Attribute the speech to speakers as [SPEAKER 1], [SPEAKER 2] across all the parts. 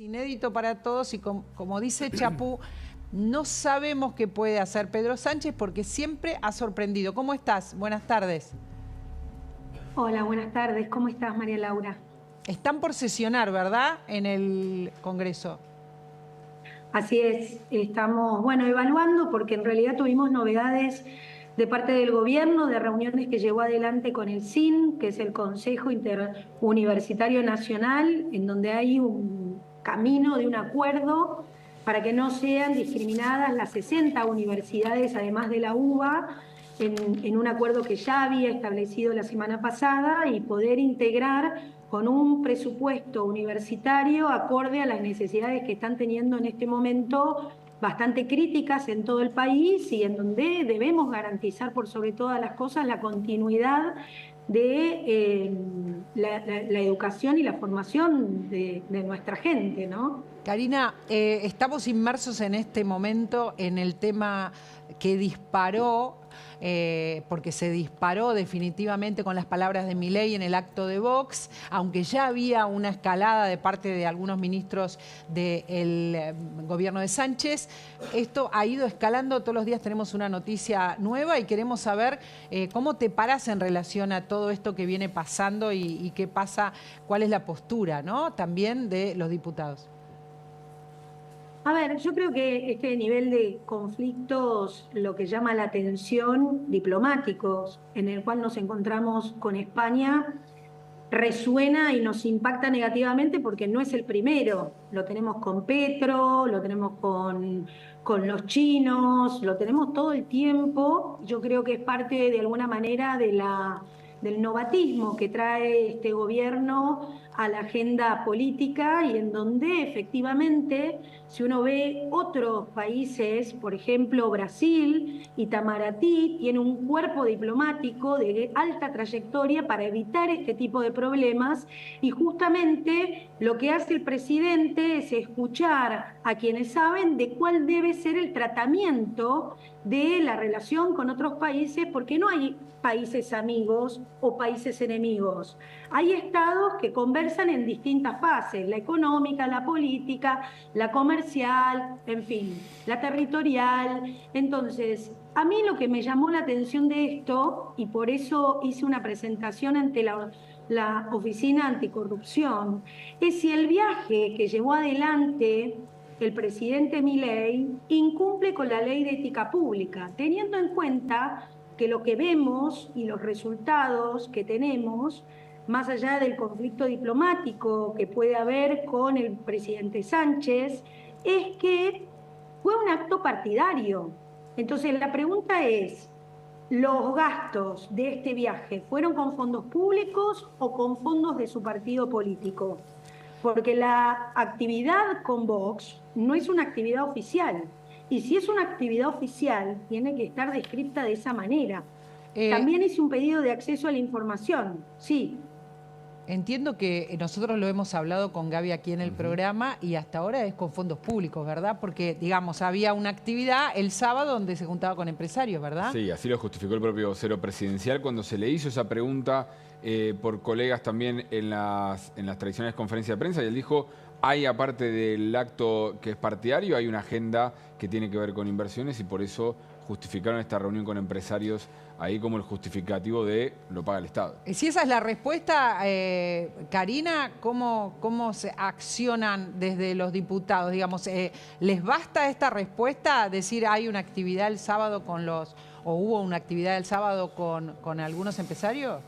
[SPEAKER 1] Inédito para todos y como dice Chapú, no sabemos qué puede hacer Pedro Sánchez porque siempre ha sorprendido. ¿Cómo estás? Buenas tardes.
[SPEAKER 2] Hola, buenas tardes. ¿Cómo estás, María Laura?
[SPEAKER 1] Están por sesionar, ¿verdad?, en el Congreso.
[SPEAKER 2] Así es, estamos, evaluando porque en realidad tuvimos novedades de parte del gobierno, de reuniones que llevó adelante con el CIN, que es el Consejo Interuniversitario Nacional, en donde hay un camino de un acuerdo para que no sean discriminadas las 60 universidades, además de la UBA, en un acuerdo que ya había establecido la semana pasada y poder integrar con un presupuesto universitario acorde a las necesidades que están teniendo en este momento bastante críticas en todo el país y en donde debemos garantizar por sobre todas las cosas la continuidad de la educación y la formación de nuestra gente, ¿no?
[SPEAKER 1] Karina, estamos inmersos en este momento en el tema que disparó, porque se disparó definitivamente con las palabras de Milei en el acto de Vox, aunque ya había una escalada de parte de algunos ministros del gobierno de Sánchez. Esto ha ido escalando, todos los días tenemos una noticia nueva y queremos saber cómo te paras en relación a todo esto que viene pasando y qué pasa, cuál es la postura, ¿no?, también de los diputados.
[SPEAKER 2] A ver, yo creo que este nivel de conflictos, lo que llama la tensión diplomáticos, en el cual nos encontramos con España, resuena y nos impacta negativamente porque no es el primero. Lo tenemos con Petro, lo tenemos con los chinos, lo tenemos todo el tiempo. Yo creo que es parte de alguna manera del novatismo que trae este gobierno a la agenda política y en donde efectivamente, si uno ve otros países, por ejemplo Brasil, Itamaraty tiene un cuerpo diplomático de alta trayectoria para evitar este tipo de problemas y justamente lo que hace el presidente es escuchar a quienes saben de cuál debe ser el tratamiento de la relación con otros países, porque no hay países amigos o países enemigos. Hay estados que conversan en distintas fases, la económica, la política, la comercial, en fin, la territorial. Entonces, a mí lo que me llamó la atención de esto, y por eso hice una presentación ante la Oficina Anticorrupción, es si el viaje que llevó adelante el presidente Milei incumple con la ley de ética pública, teniendo en cuenta que lo que vemos y los resultados que tenemos, más allá del conflicto diplomático que puede haber con el presidente Sánchez, es que fue un acto partidario. Entonces la pregunta es, ¿los gastos de este viaje fueron con fondos públicos o con fondos de su partido político? Porque la actividad con Vox no es una actividad oficial. Y si es una actividad oficial, tiene que estar descrita de esa manera. También hice un pedido de acceso a la información, sí.
[SPEAKER 1] Entiendo que nosotros lo hemos hablado con Gaby aquí en el programa y hasta ahora es con fondos públicos, ¿verdad? Porque, digamos, había una actividad el sábado donde se juntaba con empresarios, ¿verdad?
[SPEAKER 3] Sí, así lo justificó el propio vocero presidencial cuando se le hizo esa pregunta por colegas también en las tradicionales conferencias de prensa y él dijo, hay aparte del acto que es partidario, hay una agenda que tiene que ver con inversiones y por eso justificaron esta reunión con empresarios ahí como el justificativo de lo paga el Estado.
[SPEAKER 1] Si esa es la respuesta, Karina, ¿cómo se accionan desde los diputados? Digamos, ¿les basta esta respuesta? Decir, hay una actividad el sábado o hubo una actividad el sábado con algunos empresarios.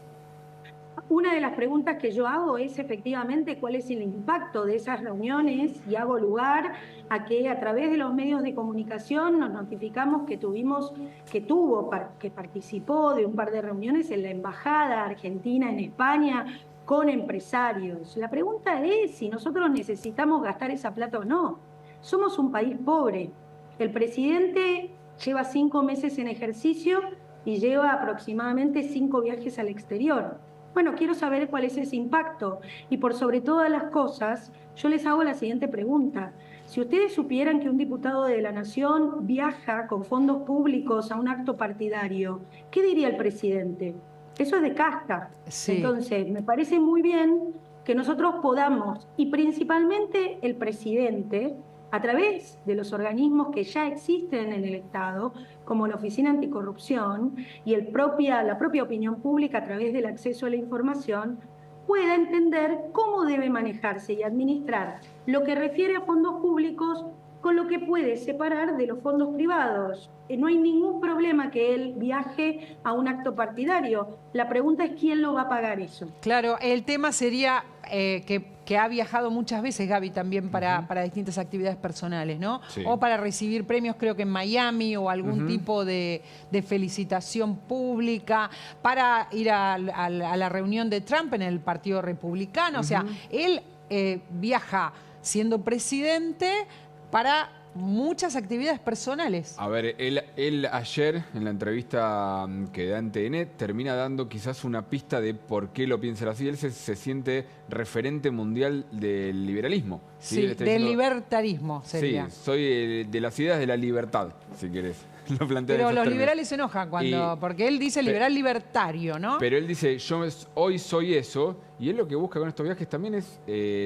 [SPEAKER 2] Una de las preguntas que yo hago es efectivamente cuál es el impacto de esas reuniones y hago lugar a que a través de los medios de comunicación nos notificamos que participó de un par de reuniones en la Embajada Argentina en España con empresarios. La pregunta es si nosotros necesitamos gastar esa plata o no. Somos un país pobre. El presidente lleva 5 meses en ejercicio y lleva aproximadamente 5 viajes al exterior. Bueno, quiero saber cuál es ese impacto. Y por sobre todas las cosas, yo les hago la siguiente pregunta. Si ustedes supieran que un diputado de la Nación viaja con fondos públicos a un acto partidario, ¿qué diría el presidente? Eso es de casta.
[SPEAKER 1] Sí.
[SPEAKER 2] Entonces, me parece muy bien que nosotros podamos, y principalmente el presidente, a través de los organismos que ya existen en el Estado, como la Oficina Anticorrupción y la propia opinión pública a través del acceso a la información, pueda entender cómo debe manejarse y administrar lo que refiere a fondos públicos con lo que puede separar de los fondos privados. No hay ningún problema que él viaje a un acto partidario. La pregunta es quién lo va a pagar eso.
[SPEAKER 1] Claro, el tema sería que ha viajado muchas veces Gaby también para distintas actividades personales, ¿no?
[SPEAKER 3] Sí.
[SPEAKER 1] O para recibir premios, creo que en Miami, o algún tipo de felicitación pública, para ir a la reunión de Trump en el Partido Republicano. O sea, él viaja siendo presidente para muchas actividades personales.
[SPEAKER 3] A ver, él ayer, en la entrevista que da en TN, termina dando quizás una pista de por qué lo piensa así. Él se siente referente mundial del liberalismo.
[SPEAKER 1] Sí,
[SPEAKER 3] Él está
[SPEAKER 1] del
[SPEAKER 3] diciendo,
[SPEAKER 1] libertarismo sería.
[SPEAKER 3] Sí, soy de las ideas de la libertad, si querés. Lo plantea en
[SPEAKER 1] Pero
[SPEAKER 3] esos
[SPEAKER 1] los
[SPEAKER 3] términos.
[SPEAKER 1] liberales se enojan porque él dice liberal libertario, ¿no?
[SPEAKER 3] Pero él dice, hoy soy eso, y él lo que busca con estos viajes también es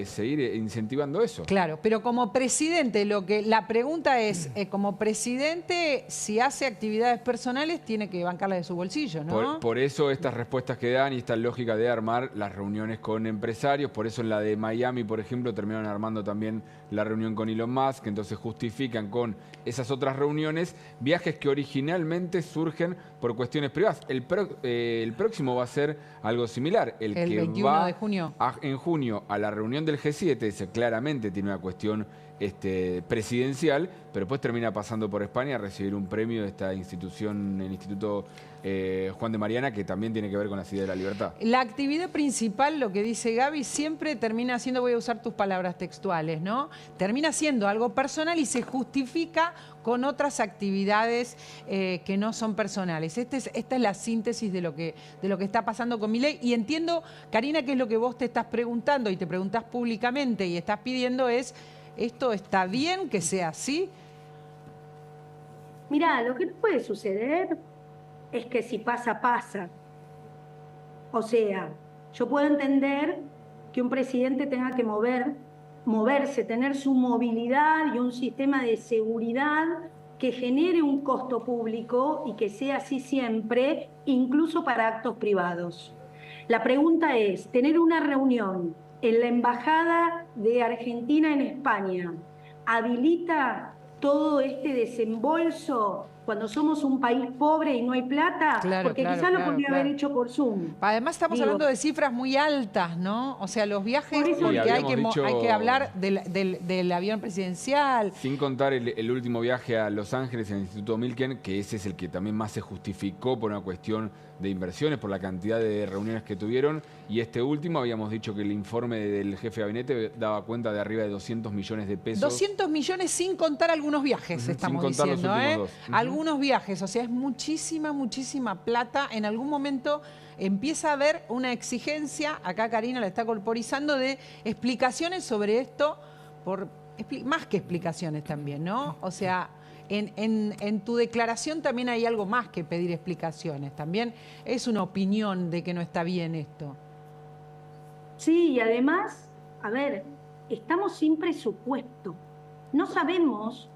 [SPEAKER 3] seguir incentivando eso.
[SPEAKER 1] Claro, pero como presidente, la pregunta es, como presidente, si hace actividades personales, tiene que bancarlas de su bolsillo, ¿no?
[SPEAKER 3] Por eso estas respuestas que dan y esta lógica de armar las reuniones con empresarios, por eso en la de Miami, por ejemplo, terminaron armando también la reunión con Elon Musk, que entonces justifican con esas otras reuniones viajes que originalmente surgen por cuestiones privadas. El próximo va a ser algo similar. El que
[SPEAKER 1] 21
[SPEAKER 3] va
[SPEAKER 1] de junio.
[SPEAKER 3] en junio a la reunión del G7, ese claramente tiene una cuestión presidencial, pero después termina pasando por España a recibir un premio de esta institución, el Instituto Juan de Mariana, que también tiene que ver con las ideas de la libertad.
[SPEAKER 1] La actividad principal, lo que dice Gaby, siempre termina siendo, voy a usar tus palabras textuales, ¿no? Termina siendo algo personal y se justifica con otras actividades que no son personales. Esta es la síntesis de lo que está pasando con Milei. Y entiendo, Karina, que es lo que vos te estás preguntando y te preguntás públicamente y estás pidiendo es, ¿esto está bien que sea así?
[SPEAKER 2] Mirá, lo que no puede suceder es que si pasa, pasa. O sea, yo puedo entender que un presidente tenga que moverse, tener su movilidad y un sistema de seguridad que genere un costo público y que sea así siempre, incluso para actos privados. La pregunta es, tener una reunión en la Embajada de Argentina en España, ¿habilita todo este desembolso cuando somos un país pobre y no hay plata?
[SPEAKER 1] Claro,
[SPEAKER 2] porque
[SPEAKER 1] claro,
[SPEAKER 2] quizás lo
[SPEAKER 1] claro,
[SPEAKER 2] podría
[SPEAKER 1] claro.
[SPEAKER 2] haber hecho por Zoom.
[SPEAKER 1] Además estamos hablando de cifras muy altas, ¿no? O sea, los viajes,
[SPEAKER 2] Por eso-
[SPEAKER 1] porque hay
[SPEAKER 3] habíamos
[SPEAKER 1] que hablar del avión presidencial.
[SPEAKER 3] Sin contar el último viaje a Los Ángeles en el Instituto Milken, que ese es el que también más se justificó por una cuestión de inversiones, por la cantidad de reuniones que tuvieron. Y este último, habíamos dicho que el informe del jefe de gabinete daba cuenta de arriba de 200 millones de pesos.
[SPEAKER 1] 200 millones sin contar algunos viajes, estamos
[SPEAKER 3] sin contar los
[SPEAKER 1] diciendo,
[SPEAKER 3] últimos dos.
[SPEAKER 1] Algunos viajes, o sea, es muchísima, muchísima plata. En algún momento empieza a haber una exigencia, acá Karina la está corporizando, de explicaciones sobre esto, más que explicaciones también, ¿no? O sea, en tu declaración también hay algo más que pedir explicaciones. También es una opinión de que no está bien esto.
[SPEAKER 2] Sí, y además, a ver, estamos sin presupuesto. No sabemos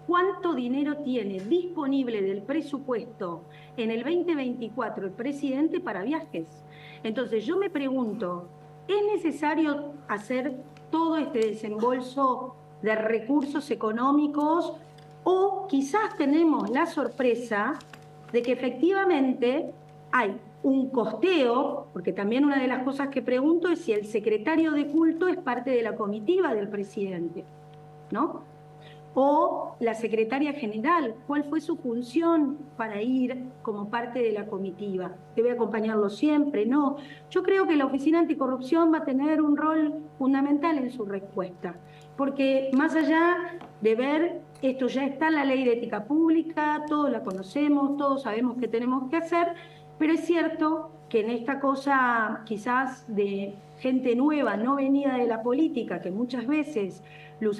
[SPEAKER 2] cuánto dinero tiene disponible del presupuesto en el 2024 el presidente para viajes. Entonces yo me pregunto, ¿es necesario hacer todo este desembolso de recursos económicos o quizás tenemos la sorpresa de que efectivamente hay un costeo? Porque también una de las cosas que pregunto es si el secretario de culto es parte de la comitiva del presidente, ¿no? O la secretaria general, ¿cuál fue su función para ir como parte de la comitiva? ¿Debe acompañarlo siempre? No. Yo creo que la Oficina Anticorrupción va a tener un rol fundamental en su respuesta, porque más allá de ver, esto ya está en la Ley de Ética Pública, todos la conocemos, todos sabemos qué tenemos que hacer, pero es cierto que en esta cosa quizás de gente nueva, no venida de la política, que muchas veces lo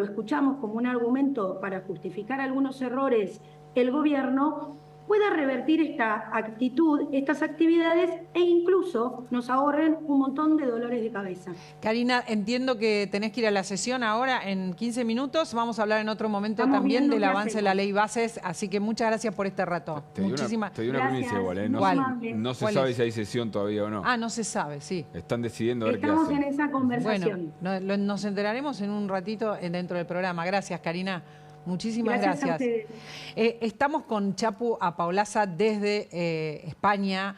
[SPEAKER 2] escuchamos como un argumento para justificar algunos errores el gobierno, pueda revertir esta actitud, estas actividades e incluso nos ahorren un montón de dolores de cabeza.
[SPEAKER 1] Karina, entiendo que tenés que ir a la sesión ahora en 15 minutos. Vamos a hablar en otro momento
[SPEAKER 2] Estamos
[SPEAKER 1] también
[SPEAKER 2] viendo
[SPEAKER 1] del
[SPEAKER 2] qué
[SPEAKER 1] avance de la
[SPEAKER 2] hacemos.
[SPEAKER 1] ley bases, así que muchas gracias por este rato.
[SPEAKER 3] Te di una
[SPEAKER 2] Gracias.
[SPEAKER 3] primicia igual, ¿eh?
[SPEAKER 2] Muy amable.
[SPEAKER 3] No se
[SPEAKER 1] ¿Cuál
[SPEAKER 3] sabe
[SPEAKER 1] es?
[SPEAKER 3] si hay sesión todavía o no.
[SPEAKER 1] Ah, no se sabe, sí.
[SPEAKER 3] Están decidiendo a ver
[SPEAKER 2] Estamos
[SPEAKER 3] qué
[SPEAKER 2] en
[SPEAKER 3] hacen.
[SPEAKER 2] esa conversación.
[SPEAKER 1] Bueno, nos enteraremos en un ratito dentro del programa. Gracias, Karina. Muchísimas
[SPEAKER 2] Gracias a
[SPEAKER 1] gracias.
[SPEAKER 2] ustedes.
[SPEAKER 1] Estamos con Chapu Apaolaza desde España.